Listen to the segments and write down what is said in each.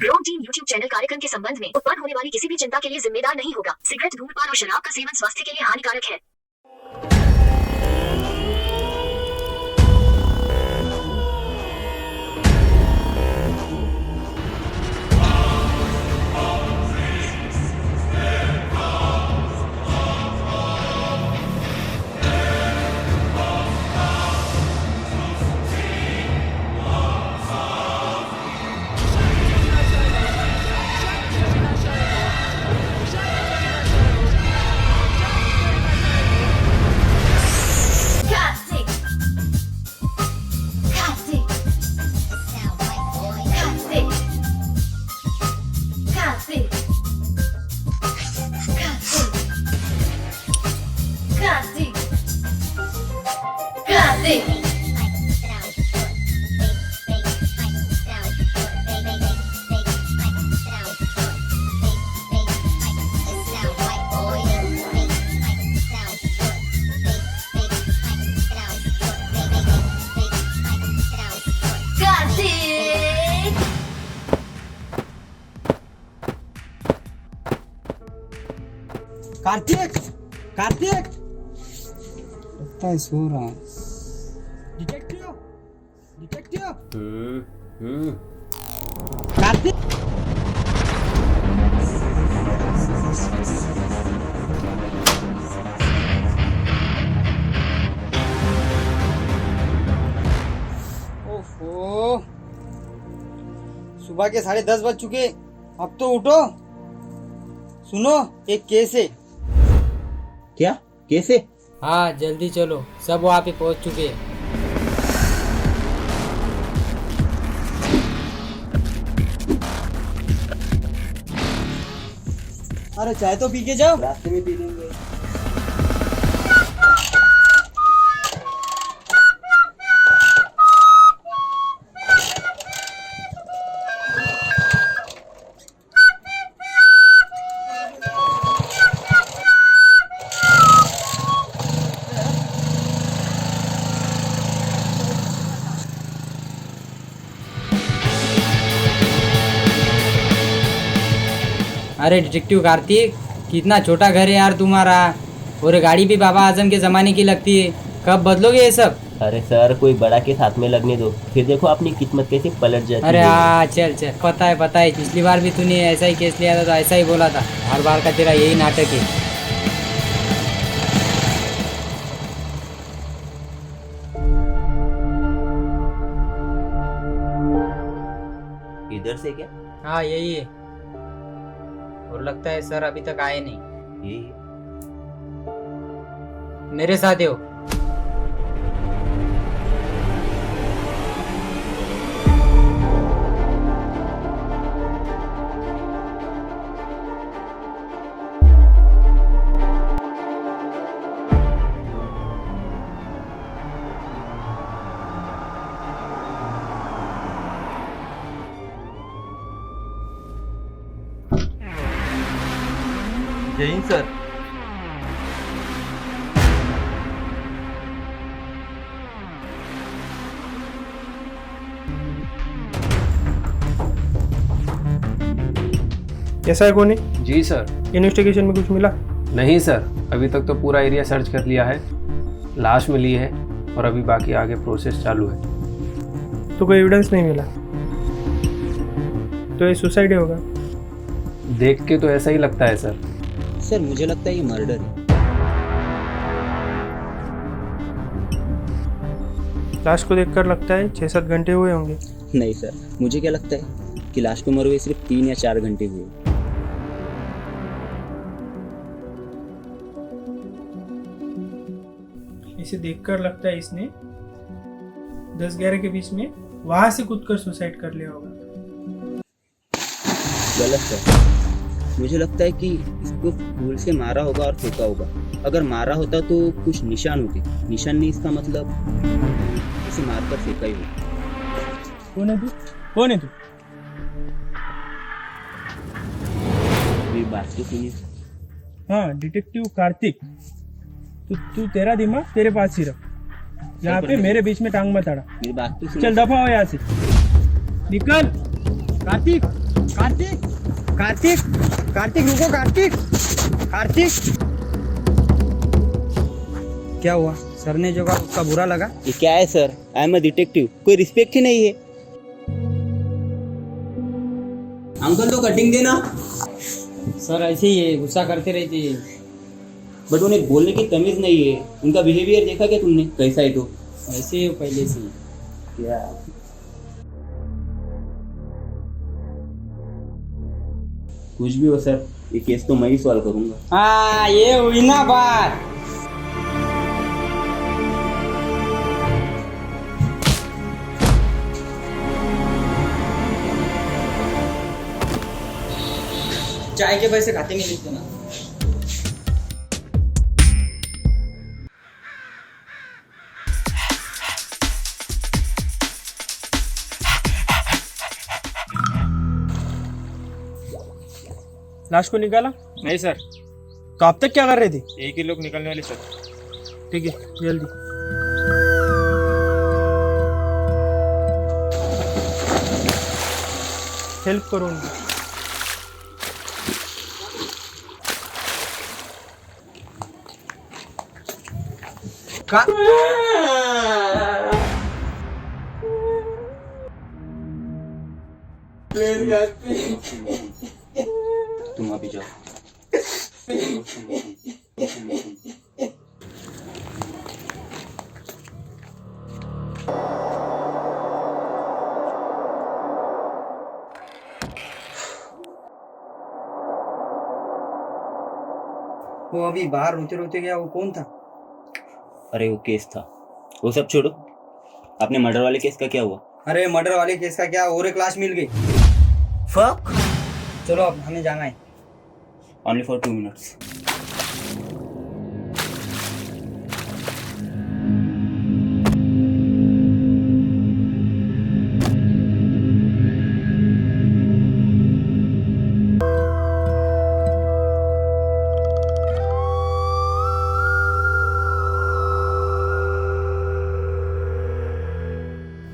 Broad team YouTube channel कार्यक्रम के संबंध में उत्पन्न होने वाली किसी भी चिंता के लिए जिम्मेदार नहीं होगा। सिगरेट, धूम्रपान और शराब का सेवन स्वास्थ्य के लिए हानिकारक है। कार्तिक, कार्तिक, लगता है सो रहा है। Detective, detective, Kartik. ओफो, सुबह के 10:30 बज चुके, अब तो उठो। सुनो, एक केस है। क्या कैसे? हाँ जल्दी चलो, सब वहाँ पे पहुँच चुके हैं। अरे चाय तो पी के जाओ। रास्ते में पी लेंगे। अरे डिटेक्टिव कार्तिक, कितना छोटा घर है यार तुम्हारा, और गाड़ी भी बाबा आजम के ज़माने की लगती है। कब बदलोगे ये सब? अरे सर, कोई बड़ा केस हाथ में लगने दो, फिर देखो अपनी किस्मत कैसे पलट जाती है। अरे हाँ चल चल, पता है पता है, पिछली बार भी तूने ऐसा ही केस लिया था तो ऐसा ही बोला था। हर बार का तेरा यही नाटक है। इधर से क्या? हाँ यही है, और लगता है सर अभी तक आए नहीं। यही मेरे साथ हो। जय हिंद सर। ऐसा है कौन है? जी सर। इन्वेस्टिगेशन में कुछ मिला? नहीं सर, अभी तक तो पूरा एरिया सर्च कर लिया है, लाश मिली है और अभी बाकी आगे प्रोसेस चालू है। तो कोई एविडेंस नहीं मिला, तो ये सुसाइड ही होगा। देख के तो ऐसा ही लगता है सर। सर मुझे लगता है ये मर्डर है। लाश को देखकर लगता है 6-7 घंटे हुए होंगे। नहीं सर, मुझे क्या लगता है कि लाश को मरे हुए सिर्फ 3 या 4 घंटे हुए। इसे देखकर लगता है इसने 10-11 के बीच में वहां से कूदकर सुसाइड कर लिया होगा। गलत सर, मुझे लगता है कि इसको फूल से मारा होगा और फेंका होगा। अगर मारा होता तो कुछ निशान होते, निशान नहीं, इसका मतलब इसे मारकर फेंका ही होगा। कौन है तू? कौन है तू? मेरी बात तो सुनिए। हाँ, डिटेक्टिव कार्तिक। तू तेरा दिमाग तेरे पास ही रख। यहाँ पे मेरे बीच में टांग मत अड़ा। मेरी बात तो चल दफा हो यहाँ से, निकल। कार्तिक कार्तिक कार्तिक कार्तिक रुको कार्तिक कार्तिक। क्या हुआ? सर ने जो कहा उसका बुरा लगा? ये क्या है sir, I am a detective, कोई रिस्पेक्ट ही नहीं है। अंकल तो कटिंग देना। सर ऐसे ही है, गुस्सा करते रहते हैं। बट उन्हें बोलने की तमीज नहीं है। उनका बिहेवियर देखा क्या तुमने, कैसा है तो? ऐसे ही हो पहले से ही। क्या कुछ भी हो सर, ये केस तो मैं ही सॉल्व करूंगा। हाँ ये हुई ना बात। चाय के पैसे खाते में लिख देना। लाश को निकाला? नहीं सर, तो आप तक क्या कर रहे थे? एक ही लोग निकलने वाले सर। ठीक है, जल्दी। हेल्प करो उनको। तुम अभी जाओ। वो अभी बाहर रोते रोते गया, वो कौन था? अरे वो केस था, वो सब छोड़ो। आपने मर्डर वाले केस का क्या हुआ? अरे मर्डर वाले केस का क्या, और एक लाश मिल गई। फक। चलो अब हमें जाना है। Only for 2 minutes.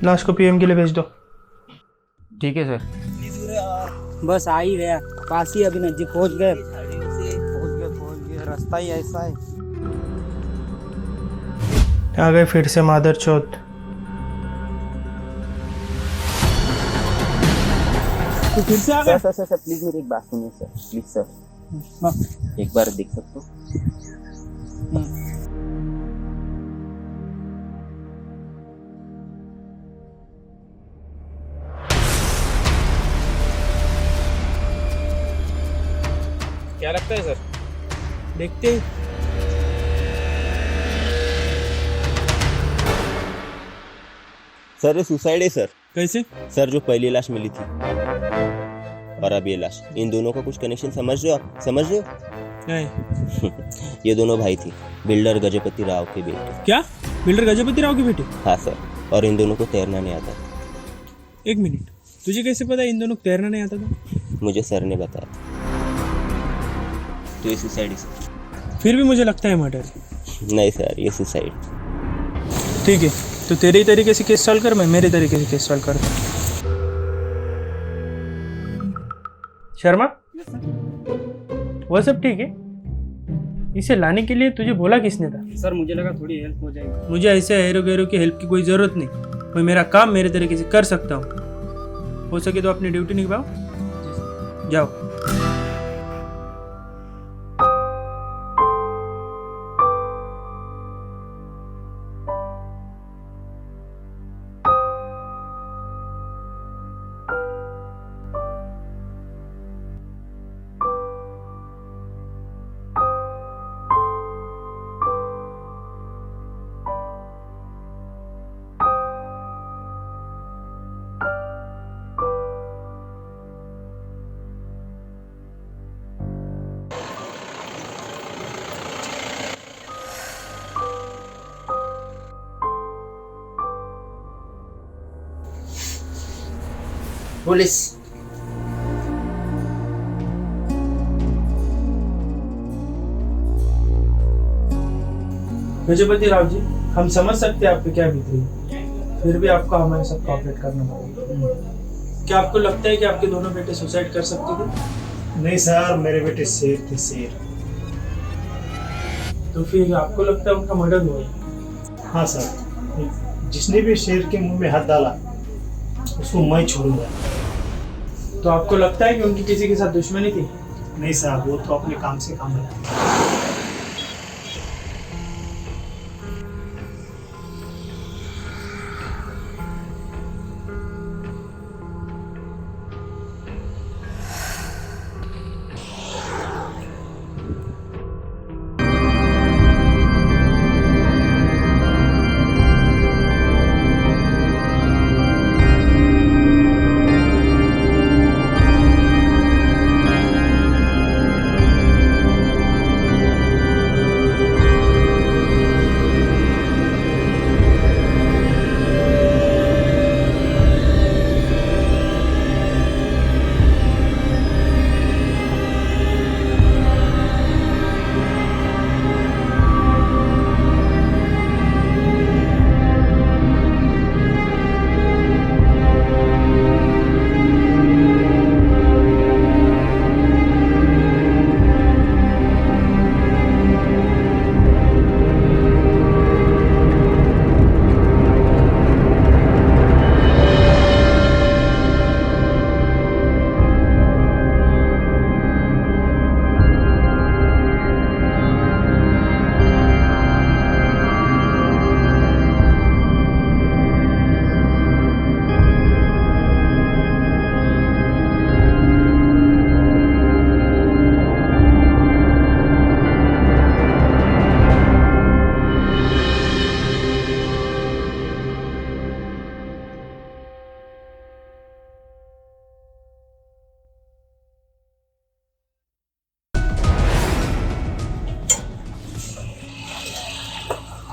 लाश को पीएम के लिए भेज दो। ठीक है सर। बस आ ही गया, पास ही, अभी नजदीक पहुंच गए। रास्ता ही ऐसा है। आ गए फिर से मादर चौथ। तो फिर से आ गए? सर प्लीज मेरी एक बात सुनिए सर, प्लीज सर, एक बार देख सकते हो? क्या लगता है सर? देखते ही। सर ये सुसाइड है सर। कैसे? सर जो पहली लाश मिली थी और अब ये लाश, इन दोनों का कुछ कनेक्शन समझ रहे हो आप? समझ रहे हो? नहीं। ये दोनों भाई थे, बिल्डर गजपति राव के बेटे। क्या? बिल्डर गजपति राव की बेटी? हाँ सर, और इन दोनों को तैरना नहीं आता। एक मिनट, तुझे कैसे पता इन दोनों को तैरना नहीं आता था? मुझे सर ने बताया। तो ये सुसाइड है। फिर भी मुझे लगता है मर्डर। नहीं सर, ये सुसाइड। ठीक है, तो तेरे तरीके से केस सॉल्व कर, मैं मेरे तरीके से केस सॉल्व करता हूँ। शर्मा, वो सब ठीक है? इसे लाने के लिए तुझे बोला किसने था? सर मुझे लगा थोड़ी हेल्प हो जाएगी। मुझे ऐसे हेरो गेरो की हेल्प की कोई ज़रूरत नहीं। मैं मेरा काम मेरे तरीके से कर सकता हूँ। हो सके तो अपनी ड्यूटी निभाओ। जाओ। पुलिस। गजपति राव जी, हम समझ सकते हैं आप पे क्या बीत रही है, फिर भी आपको हमारे साथ कोऑपरेट करना पड़ेगा। क्या आपको लगता है कि आपके दोनों बेटे सुसाइड कर सकते थे? नहीं सर, मेरे बेटे शेर थे, शेर। तो फिर आपको लगता है उनका मर्डर हुआ है? हाँ सर, जिसने भी शेर के मुंह में हाथ डाला उसको मैं छोड़ूंगा। तो आपको लगता है कि उनकी किसी के साथ दुश्मनी थी? नहीं सर, वो तो अपने काम से काम है।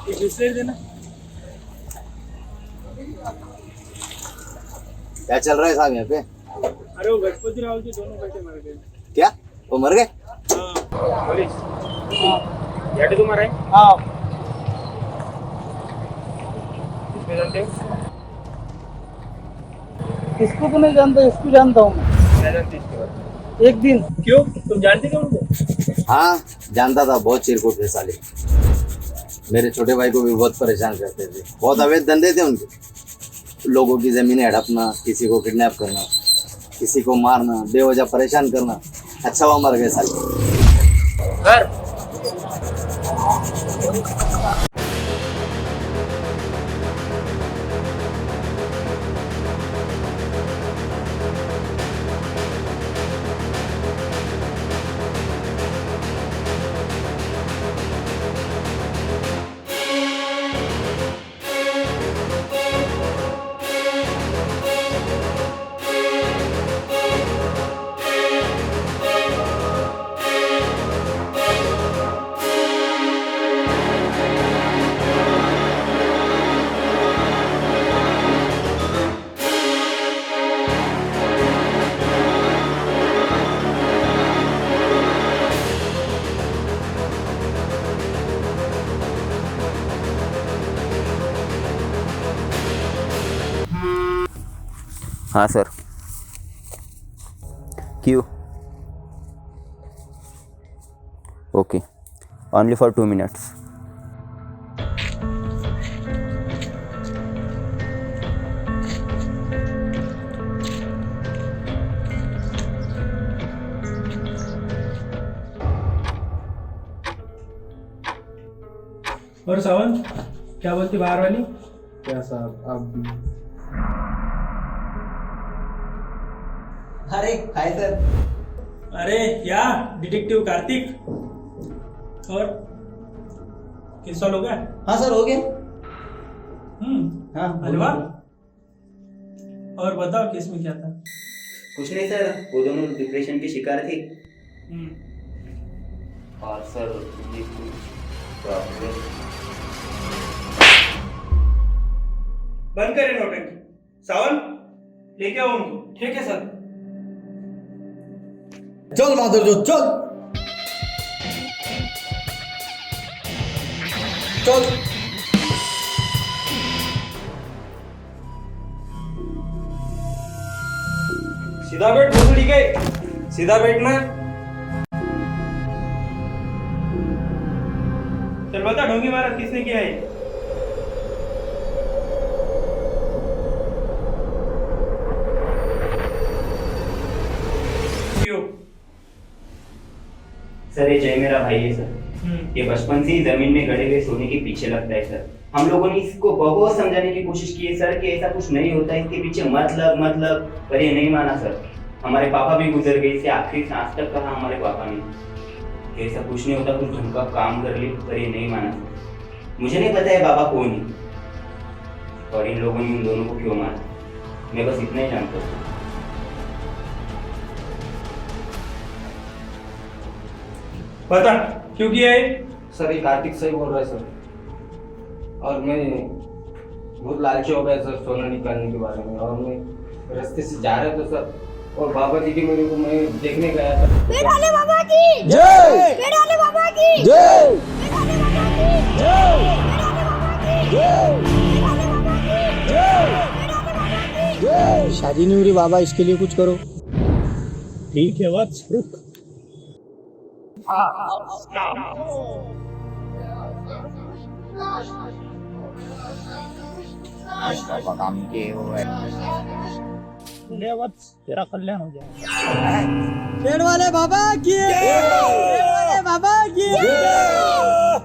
एक बिस्लेट देना। क्या चल रहा है साहब यहाँ पे? अरे वो गजपति राव के दोनों बेटे मर गए। क्या वो मर गए? याटे तुम्हारा है? हाँ, किसमें जानते हो? इसको तो नहीं जानता, इसको जानता हूँ मैं। क्या जानते इसके बारे में? एक दिन क्यों, तुम जानते थे उनको? हाँ जानता था, बहुत चिरकुट थे साले। मेरे छोटे भाई को भी बहुत परेशान करते थे, बहुत अवैध धंधे थे उनके। लोगों की जमीनें हड़पना, किसी को किडनैप करना, किसी को मारना, बेवजह परेशान करना। अच्छा हुआ मर गए साले। हाँ सर। क्यों? Okay, only for 2 minutes। और सावन क्या बोलती बाहर वाली? क्या साहब आप भी? अरे हाय सर। अरे क्या डिटेक्टिव कार्तिक। और किस साल हो गया? हाँ सर, हो गया। हाँ, अरे वाह। और बताओ केस में क्या था? कुछ नहीं सर, वो दोनों डिप्रेशन की शिकार थी। और सर ये कुछ प्रॉब्लम। बंद करें नौटंकी। सावन लेके आओ उनको। ठीक है सर। चल माधुर जो चल चल। सीधा बैठ भोसड़ी के, सीधा बैठना। चल बता ढोंगी मारा किसने किया है? क्यों? सर ये जय मेरा भाई है सर। ये बचपन से ही जमीन में गड़े हुए सोने के पीछे लगता है सर। हम लोगों ने इसको बहुत समझाने की कोशिश की है सर कि ऐसा कुछ नहीं होता, इसके पीछे मतलब पर ये नहीं माना सर। हमारे पापा भी गुजर गए, इसे आखिरी सांस तक कहा हमारे पापा ने कि ऐसा कुछ नहीं होता, कुछ ढंग का काम कर ले, पर ये नहीं माना सर। मुझे नहीं पता है बाबा कौन है और इन लोगों ने इन दोनों को क्यों मारा, मैं बस इतना ही जानता हूँ। बता क्यों किया है? सर ये कार्तिक सही बोल रहा है सर, और मैं बहुत लालची हो गया सर सोना निकालने के बारे में, और मैं रास्ते से जा रहा था सर, और बाबा जी की मेरे को मैं देखने गया था। पेड़ वाले बाबा की जय, पेड़ वाले बाबा की जय, पेड़ वाले बाबा की जय, पेड़ वाले बाबा की जय, पेड़ वाले बाबा की जय। शादी नहीं हो रही बाबा, इसके लिए कुछ करो। ठीक है वत्स, रुक। बाबा काम के हुए ले वत्स, तेरा कल्याण हो जाएगा। पेड़ वाले बाबा की, पेड़ वाले बाबा की,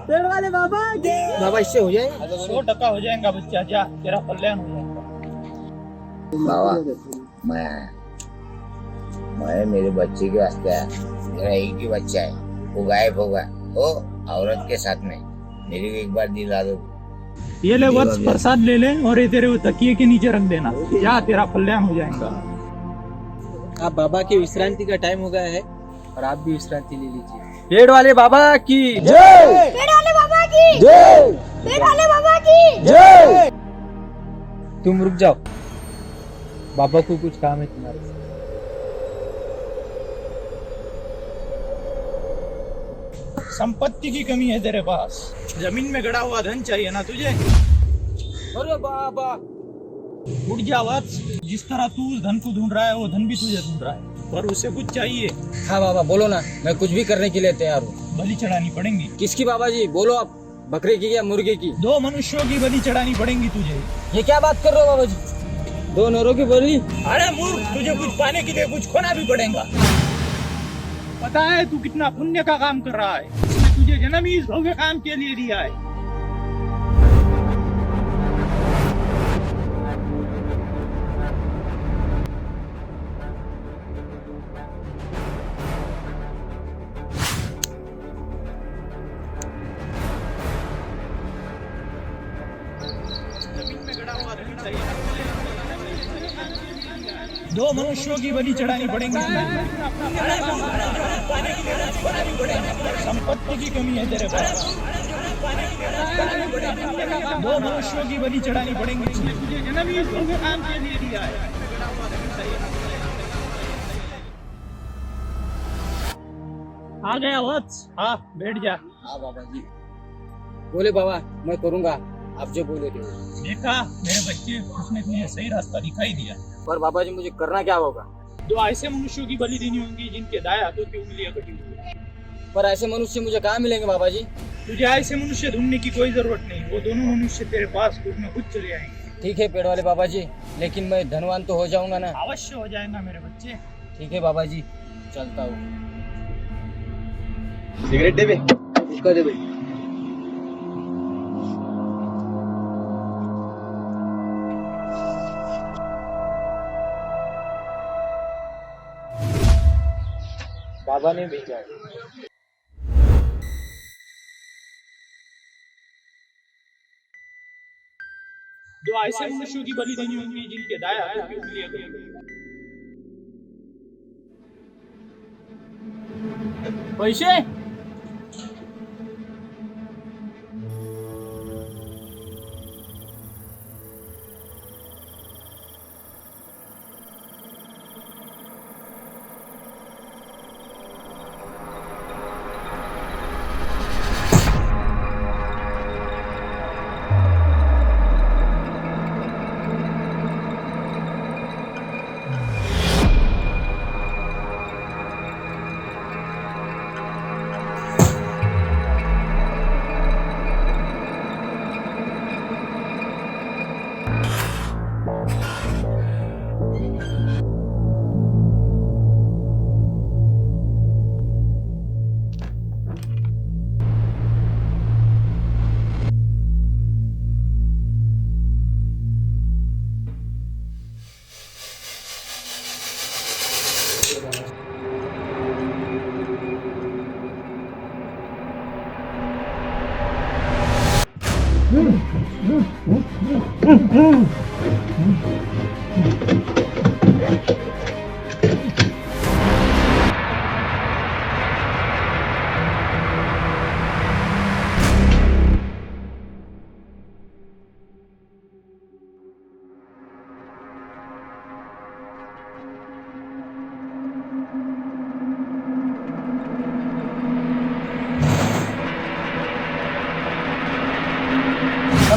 पेड़ वाले बाबा की। बाबा इससे हो जाएगा, 100% हो जाएगा बच्चा, जा तेरा कल्याण हो जाएगा। बाबा मैं मेरे बच्चे के वास्ते आया, मेरा एक ही बच्चा है, वो गायब हो गया, वो औरत के साथ में, मेरी को एक बार दिला दो। ये ले वत्स, प्रसाद ले ले और ये तेरे तकिए के नीचे रख देना, जा तेरा कल्याण हो जाएगा। अब बाबा की विश्रांति का टाइम हो गया है और आप भी विश्रांति ले लीजिए। पेड़ वाले बाबा की जय, पेड़ वाले बाबा की जय, पेड़ वाले बाबा की जय। तुम रुक जाओ, बाबा को कुछ काम है तुम्हारे साथ। संपत्ति की कमी है तेरे पास, जमीन में गड़ा हुआ धन चाहिए ना तुझे। अरे बाबा उठ जा वत्स, जिस तरह तू उस धन को ढूंढ रहा है वो धन भी तुझे ढूंढ रहा है, पर उसे कुछ चाहिए। हाँ बाबा बोलो ना, मैं कुछ भी करने के लिए तैयार हूँ। बलि चढ़ानी पड़ेंगी। किसकी बाबा जी, बोलो आप, बकरे की या मुर्गे की? 2 मनुष्यों की बलि चढ़ानी पड़ेंगी तुझे। ये क्या बात कर रहे हो बाबा जी, 2 नौरों की बलि? अरे मूर्ख, तुझे कुछ पाने के लिए कुछ खोना भी पड़ेगा। पता है तू कितना पुण्य का काम कर रहा है, इसने तुझे जन्म ही इस भव्य काम के लिए दिया है। जमीन में गड़ा हुआ धन चाहिए, 2 मनुष्यों की बलि चढ़ानी पड़ेगी। संपत्ति की कमी है तेरे पास, 2 मनुष्यों की बलि चढ़ानी पड़ेगी, इसने तुझे जन्म ही इस भव्य काम के लिए दिया है। आ गया वत्स, हाँ बैठ जा। हाँ बाबा जी। बोले बाबा, मैं करूँगा आप जो बोले थे। देखा मेरे बच्चे, उसने तुझे सही रास्ता दिखाई दिया। पर बाबा जी मुझे करना क्या होगा? 2 ऐसे मनुष्यों की बलि देनी होंगी जिनके दाएं हाथों की उंगलियां कटी हुई है। पर ऐसे मनुष्य मुझे कहाँ मिलेंगे बाबा जी? तुझे ऐसे मनुष्य ढूंढने की कोई जरूरत नहीं, वो दोनों मनुष्य तेरे पास खुद में खुद चले आएंगे। ठीक है पेड़ वाले बाबा जी, लेकिन मैं धनवान तो हो जाऊंगा ना? अवश्य हो जाएगा मेरे बच्चे। ठीक है बाबा जी, चलता हूँ। सिगरेट दे बे, उसका दे भाई। बाबा ने भेजा है। दो ऐसे मनुष्यों की बलि देनी होगी जिनके दाएं हाथों की उंगलियां कटी हुई हैं। पैसे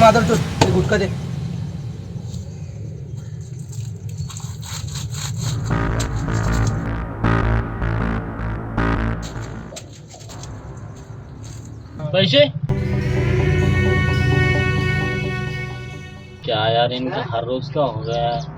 माधव तो गुटखा दे. पैसे क्या यार, इनका हर रोज का हो गया है.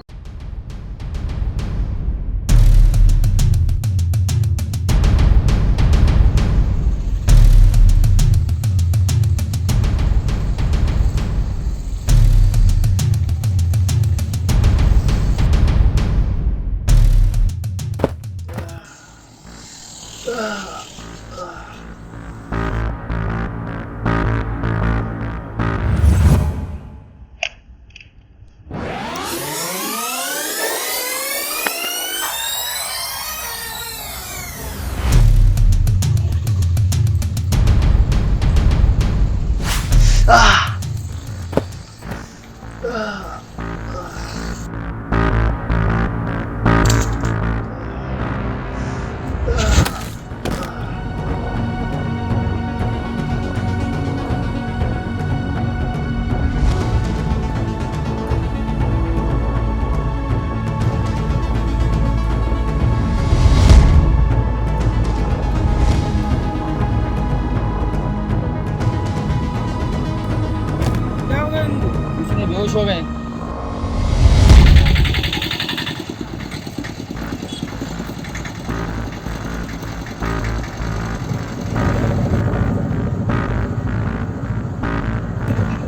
दूसरे बेहोश हो गए.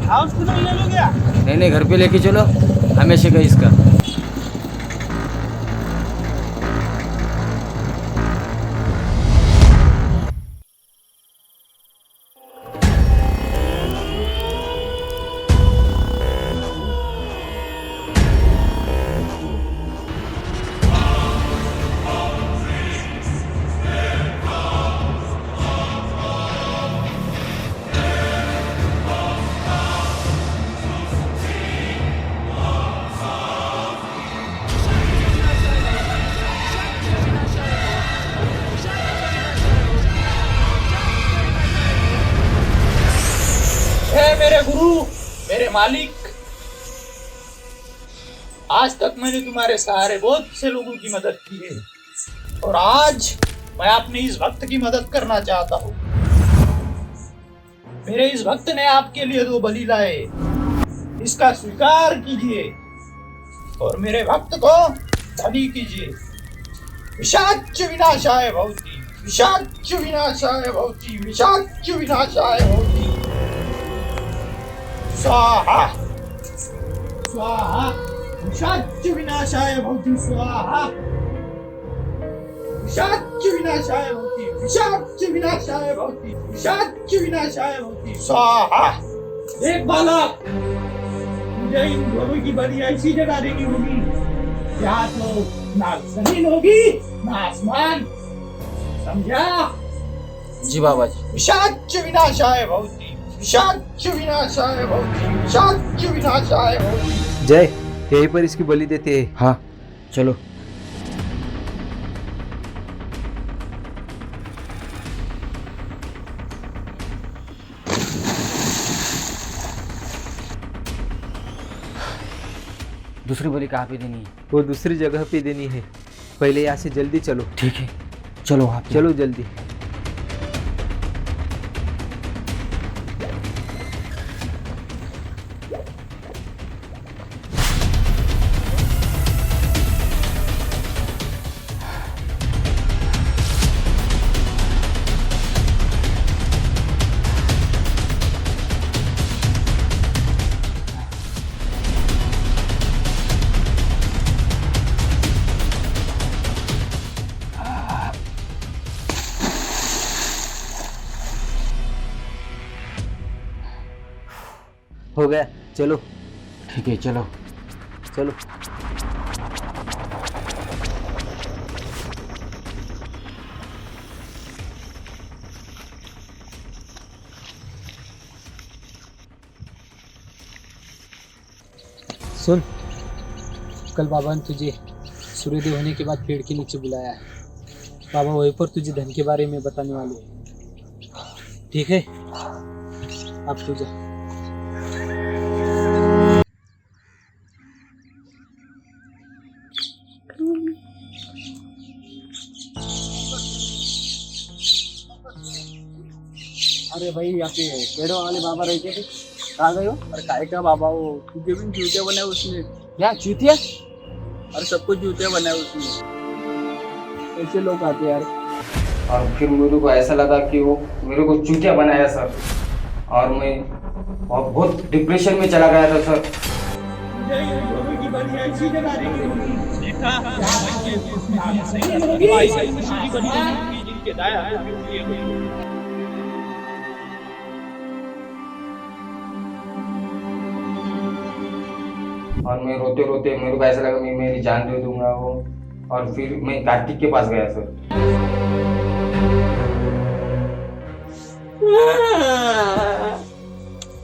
हॉस्पिटल ले लो क्या? नहीं, घर पे लेके चलो, हमेशा का इसका. मेरे गुरु, मेरे मालिक, आज तक मैंने तुम्हारे सहारे बहुत से लोगों की मदद की है और आज मैं अपने इस भक्त की मदद करना चाहता हूँ. मेरे इस भक्त ने आपके लिए 2 बलि लाए, इसका स्वीकार कीजिए और मेरे भक्त को धनी कीजिए. विषाच विनाशाय भवति, विषाच विनाशाय भवति, विषाच विनाशाय भवति. स्वाहा स्वाहा. विषाच विनाशाय भवति स्वाहा. विषाच विनाशाय भवति, विषाच विनाशाय भवति, विषाच विनाशाय भवति स्वाहा. एक बालक, मुझे इन दोनों की बलि ऐसी जगह देनी होगी जहाँ तो ना जमीन होगी ना आसमान. समझा? जी बाबा जी. विषाच विनाशाय भवति, विषाच विनाशाय भवति, विषाच विनाशाय भवति. जय, यहीं पर इसकी बलि देते हैं. हाँ चलो. दूसरी बलि कहाँ पे देनी है? वो दूसरी जगह पे देनी है. पहले यहाँ से जल्दी चलो. ठीक है, चलो आप. चलो जल्दी. हो गया. चलो ठीक है चलो। चलो। सुन, कल बाबा ने तुझे सूर्योदय होने के बाद पेड़ के नीचे बुलाया है। बाबा वहीं पर तुझे धन के बारे में बताने वाले हैं। ठीक है, अब तू जा। अरे भाई यहाँ पे पेड़ों वाले बाबा रहते थे, कहाँ गए हो? अरे काय का बाबा, वो तुझे भी जूते बनाए उसने। क्या चूतिया? अरे सबको जूते बनाए उसने। ऐसे लोग आते यार। और फिर मेरे को ऐसा लगा कि वो मेरे को चूतिया बनाया सर, और मैं बहुत डिप्रेशन में चला गया था सर। की बढ़िया ऐसी जगह नहीं होगी। जिनके दाया और मैं रोते रोते मेरे को ऐसा लगा मैं मेरी जान दे दूंगा वो, और फिर मैं कार्तिक के पास गया सर।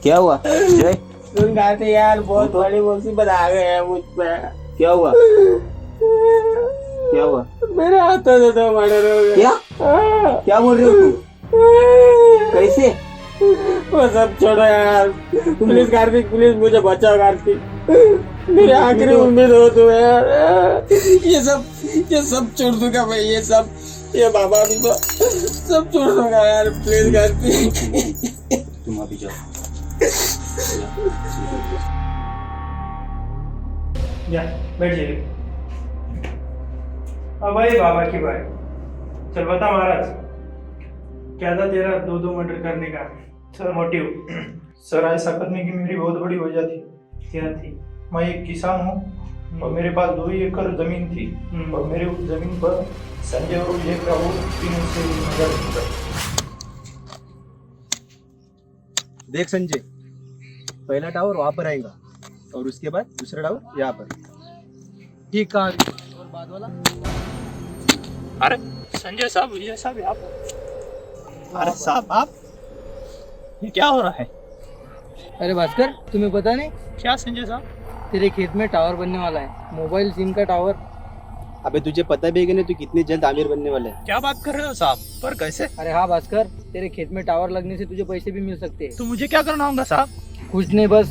क्या हुआ जय? सुन गाते यार, बहुत बड़ी मुसीबत आ गई है मुझ पे। क्या हुआ? क्या हुआ? मेरे हाथों से तो मर्डर हो गया। क्या क्या बोल रहे हो तू? कैसे? वो सब छोड़ो यार, पुलिस कार्तिक, पुलिस मुझे बचाओ कार्तिक, मेरी आखिरी उम्मीद हो तू यार। ये सब छोड़ दूंगा भाई, ये बाबा भी तो सब छोड़ दूंगा यार, प्लीज कार्तिक। तुम अभी जाओ। जा बैठ जाइए। अब भाई बाबा की बात, चल बता महाराज, क्या था तेरा दो मर्डर करने का मोटिव? सर ऐसा करने की मेरी बहुत बड़ी वजह थी। क्या थी? मैं एक किसान हूँ और मेरे पास 2 एकड़ जमीन थी, और मेरे उस जमीन पर संजय और विजय का वो 3 से नजर। देख संजय, पहला टावर वहां पर आएगा और उसके बाद दूसरा टावर यहाँ पर। ठीक है, और बाद वाला? अरे संजय साहब, विजय साहब आप? अरे साहब आप, ये क्या हो रहा है? अरे भास्कर, तुम्हें पता नहीं? क्या संजय साहब? तेरे खेत में टावर बनने वाला है, मोबाइल सिम का टावर। अबे तुझे पता भी है कि नहीं तू कितनी जल्द आमिर बनने वाला है? क्या बात कर रहे हो साहब, पर कैसे? अरे हाँ भास्कर, तेरे खेत में टावर लगने से तुझे पैसे भी मिल सकते हैं। तो मुझे क्या करना होगा साहब? कुछ नहीं, बस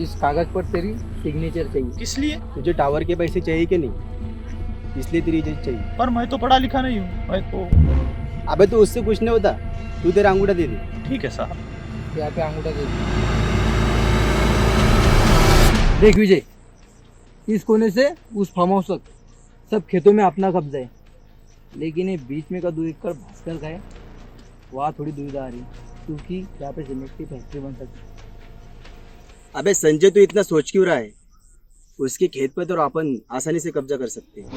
इस कागज पर तेरी सिग्नेचर चाहिए। किस लिए? तुझे टावर के पैसे चाहिए कि नहीं, इसलिए तेरी इज्जत चाहिए। पर मैं तो पढ़ा लिखा नहीं हूँ, मैं तो। अबे तो उससे कुछ नहीं होता, तू तेरा अंगूठा दे दे। ठीक है साहब। यहाँ पे अंगूठा दे दे। देख विजय, इस कोने से उस फार्म हाउस तक सब खेतों में अपना कब्जा है, लेकिन ये बीच में का 2 एकड़ भास्कर का है, वहाँ थोड़ी दुविधा आ रही है, क्योंकि यहाँ पे सीमेंट की फैक्ट्री बन सकती है। अबे संजय, तू इतना सोच क्यों रहा है? उसके खेत पर तो अपन आसानी से कब्जा कर सकते हैं।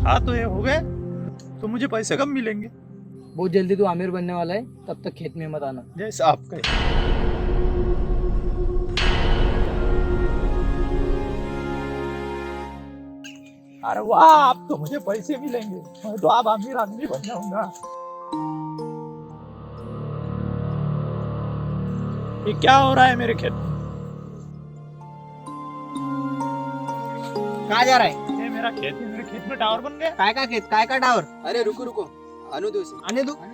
हाँ तो ये हो गए, तो मुझे पैसे कब मिलेंगे? बहुत जल्दी तू आमिर बनने वाला है, तब तक खेत में मत आना। जैसा आप कहे। अरे वाह, आप तो मुझे पैसे मिलेंगे, मैं तो आप अमीर आदमी बन जाऊंगा। ये क्या हो रहा है मेरे खेत में? कहाँ जा रहा है? ये मेरा खेत है, मेरे खेत में टावर बन गया। काय का खेत, काय का टावर? अरे रुको रुको, आने दो उसे। आने दो। अरे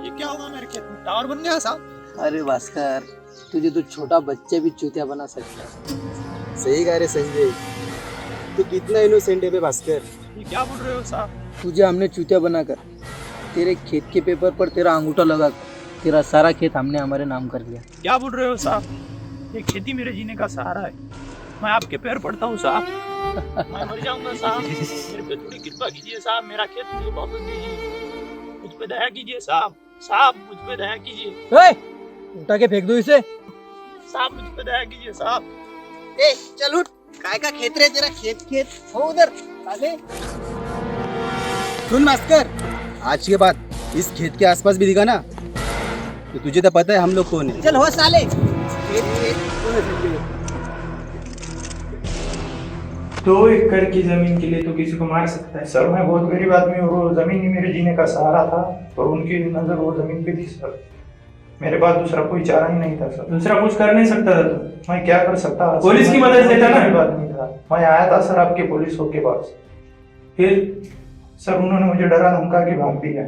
ये क्या होगा मेरे खेत में? टावर बन गया साहब। अरे भास्कर, तुझे तो छोटा बच्चे भी चूतिया बना सकता है। सही कह रहे संजय, तू कितना इनोसेंट है बे भास्कर। ये क्या बोल रहे हो साहब? तुझे हमने चूतिया बनाकर तेरे खेत के पेपर पर तेरा अंगूठा लगा, तेरा सारा खेत हमने हमारे नाम कर लिया। क्या बोल रहे हो साहब? ये खेती मेरे जीने का सहारा है, मैं आपके पैर पड़ता हूँ साहब। मैं मर जाऊंगा साहब, मेरे पे थोड़ी कृपा कीजिए साहब, मेरा खेत मुझे वापस दीजिए, मुझ पे दया कीजिए साहब। साहब मुझ पे दया कीजिए। उठा के फेंक दो इसे। साहब मुझ पे दया कीजिए साहब। ए चल उठ, काय का खेत रे तेरा? खेत हो उधर, साले सुन भास्कर, आज के बाद इस खेत के आसपास भी दिखा ना तो तुझे तो पता है हम लोग कौन है। चल हो साले। 2 एकड़ की जमीन के लिए तो किसी को मार सकता है। सर मैं बहुत गरीब आदमी हूँ, वो जमीन ही मेरे जीने का सहारा था और उनकी नजर वो जमीन पे थी सर। मेरे पास दूसरा कोई चारा ही नहीं था सर। दूसरा कुछ कर नहीं सकता था तू। मैं क्या कर सकता था? पुलिस की मदद लेता ना। गरीब आदमी था, मैं आया था सर आपके पुलिस के पास। फिर सर उन्होंने मुझे डरा धमका के भाग दिया।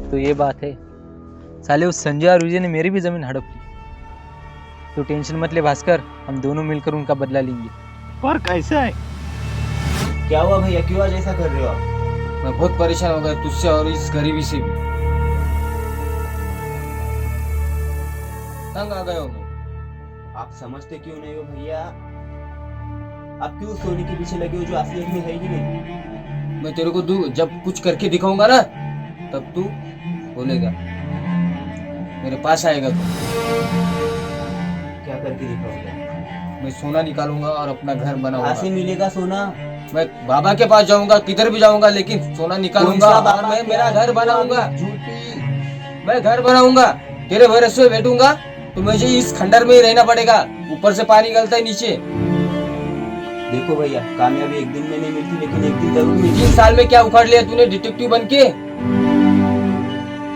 तो ये बात है, साले उस संजय और विजय ने मेरी भी जमीन हड़प ली। तो टेंशन मत ले भास्कर, हम दोनों मिलकर उनका बदला लेंगे। पर कैसा है? क्या हुआ भैया, क्यों आज ऐसा कर रहे हो आप? मैं बहुत परेशान हो गया तुझसे और इस गरीबी से भी। तंग आ गया हूँ मैं। आप समझते क्यों नहीं हो भैया? आप क्यों सोने के पीछे लगे हो जो असलियत में है ही नहीं? मैं तेरे को जब कुछ करके दिखाऊंगा ना तब तू बोलेगा, मेरे पास आएगा तू। क्या करके दिखाओगे? मैं सोना निकालूंगा और अपना घर कहाँ बनाऊंगा। से मिलेगा सोना? मैं बाबा के पास जाऊंगा, किधर भी जाऊंगा, लेकिन सोना निकालूंगा कौन सा और बाबा? मैं मेरा घर बनाऊंगा। झूठी। मैं घर बनाऊंगा, तेरे भरोसे पे बैठूंगा तो मुझे इस खंडर में ही रहना पड़ेगा। ऊपर से पानी गलता है नीचे। देखो भैया, कामयाबी एक दिन में नहीं मिलती, लेकिन एक दिन जरूर मिलती। 3 साल में क्या उखाड़ लिया तूने डिटेक्टिव बन के?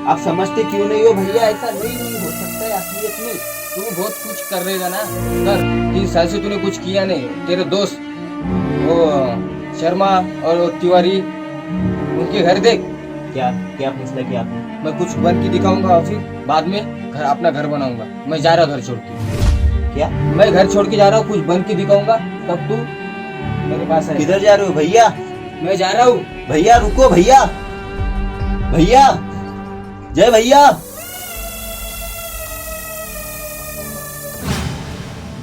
आप समझते क्यों नहीं हो भैया? ऐसा नहीं हो सकता है असलियत में। तू बहुत कुछ कर रहेगा ना, कर। 3 साल से तूने कुछ किया नहीं। तेरे दोस्त वो शर्मा और तिवारी, उनके घर देख। क्या क्या फैसला किया आपने? मैं कुछ बन के दिखाऊंगा और फिर बाद में अपना घर बनाऊंगा। मैं जा रहा हूँ घर छोड़ के। क्या? मैं घर छोड़ के जा रहा हूँ, कुछ बन के दिखाऊंगा तब तू मेरे पास आए। किधर जा रहे हो भैया? मैं जा रहा हूँ। भैया रुको भैया, भैया, जय भैया।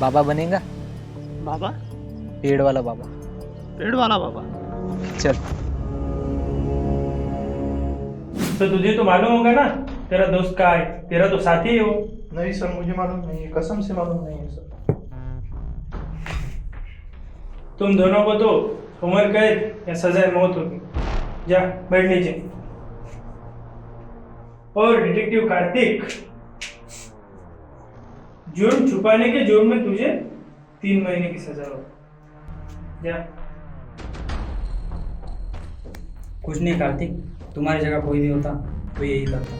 बाबा बनेगा, बाबा? पेड़ वाला बाबा। पेड़ वाला बाबा? चल। तो तुझे तो मालूम होगा ना तेरा दोस्त कहाँ है, तेरा तो साथी है वो। नहीं सर, मुझे मालूम नहीं है, कसम से मालूम नहीं है सर। तुम दोनों को तो उम्र कैद या सजाए मौत होगी। जा बैठ नीचे। और डिटेक्टिव कार्तिक, जुर्म छुपाने के जुर्म में तुझे 3 महीने की सजा हो। जा। कुछ नहीं कार्तिक, तुम्हारी जगह कोई भी होता तो यही करता।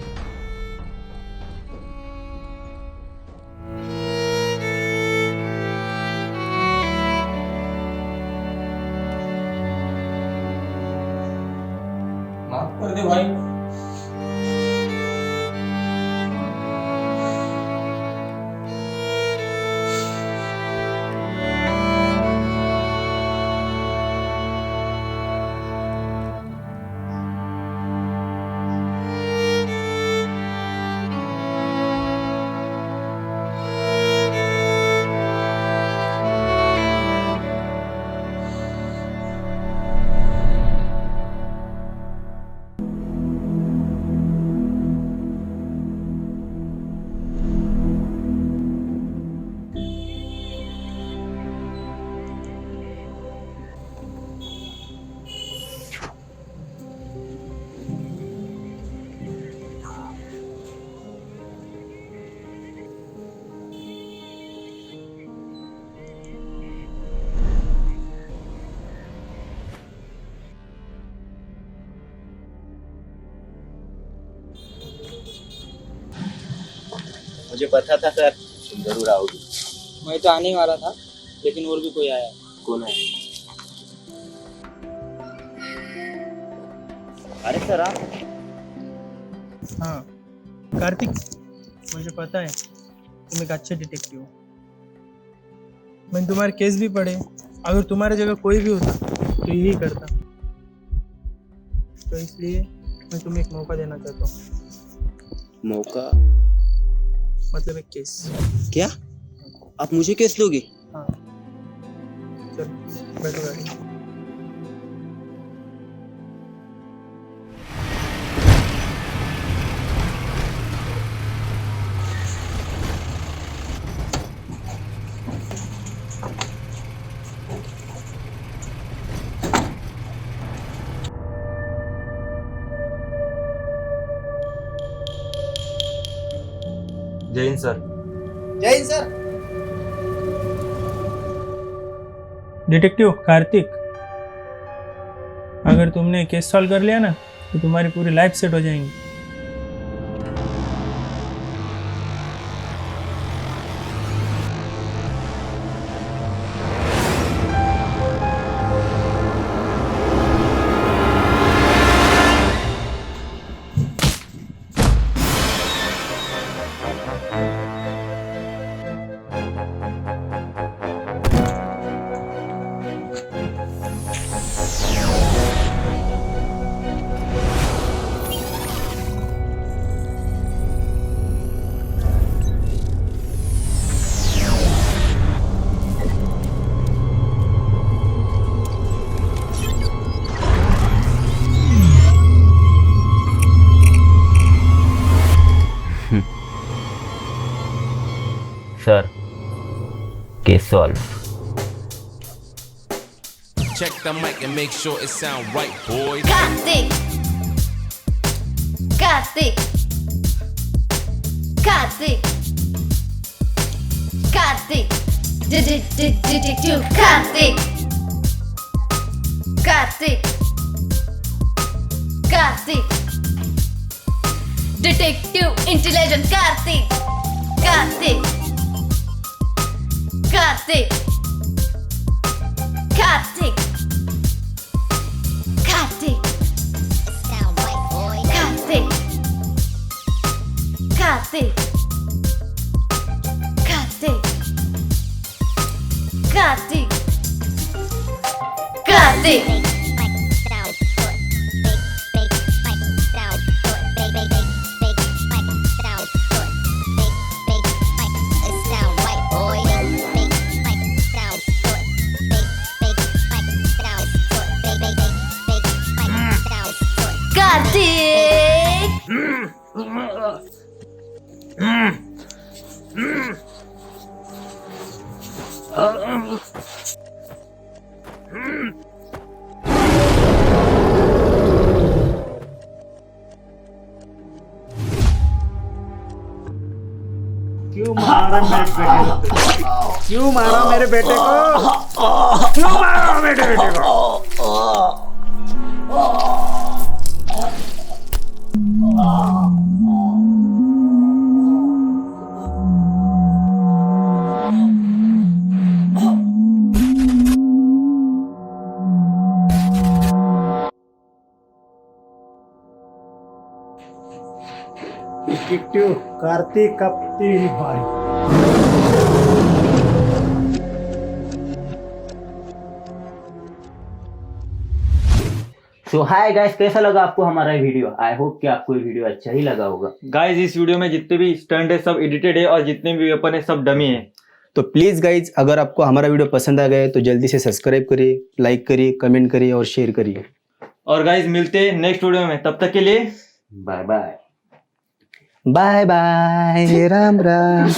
माफ कर दे भाई। मुझे पता था सर तुम जरूर आओगे। मैं तो आने ही वाला था, लेकिन और भी कोई आया। कौन है? अरे सर आप? हाँ कार्तिक, मुझे पता है तुम एक अच्छे डिटेक्टिव हो। मैंने तुम्हारे केस भी पढ़े, अगर तुम्हारी जगह कोई भी होता तो यही करता। तो इसलिए मैं तुम्हें एक मौका देना चाहता हूँ। मौका? मतलब एक केस। क्या आप मुझे केस दोगे? हाँ चलो बैठो गाड़ी। जय हिंद सर। जय हिंद सर। डिटेक्टिव कार्तिक, अगर तुमने केस सॉल्व कर लिया ना तो तुम्हारी पूरी लाइफ सेट हो जाएंगी। Sir case solve. Check the mic and make sure it sound right, boys. Kartik. Kartik. Kartik. Kartik. Detective Kartik. Kartik. Kartik. Detective Intelligent Kartik. Kartik. Kartik. Kartik. Kartik. Kartik. Kartik. Kartik. Kartik. Kartik. क्यों मारा मेरे बेटे को? क्यों मारा मेरे बेटे को? क्यों मारा मेरे बेटे को? डिटेक्टिव कार्तिक अब तेरी बारी। तो हाय गाइस, कैसा लगा आपको हमारा वीडियो? आई होप कि आपको ये वीडियो अच्छा ही लगा होगा। गाइस इस वीडियो में जितने भी स्टंट है सब एडिटेड है और जितने भी वेपन है सब डमी है। तो प्लीज़ गाइज, अगर आपको हमारा वीडियो पसंद आ गया तो जल्दी से सब्सक्राइब करिए, लाइक करिए, कमेंट करिए और शेयर करिए। और गाइस मिलते हैं नेक्स्ट वीडियो में, तब तक के लिए bye bye. Bye bye, Ram Ram.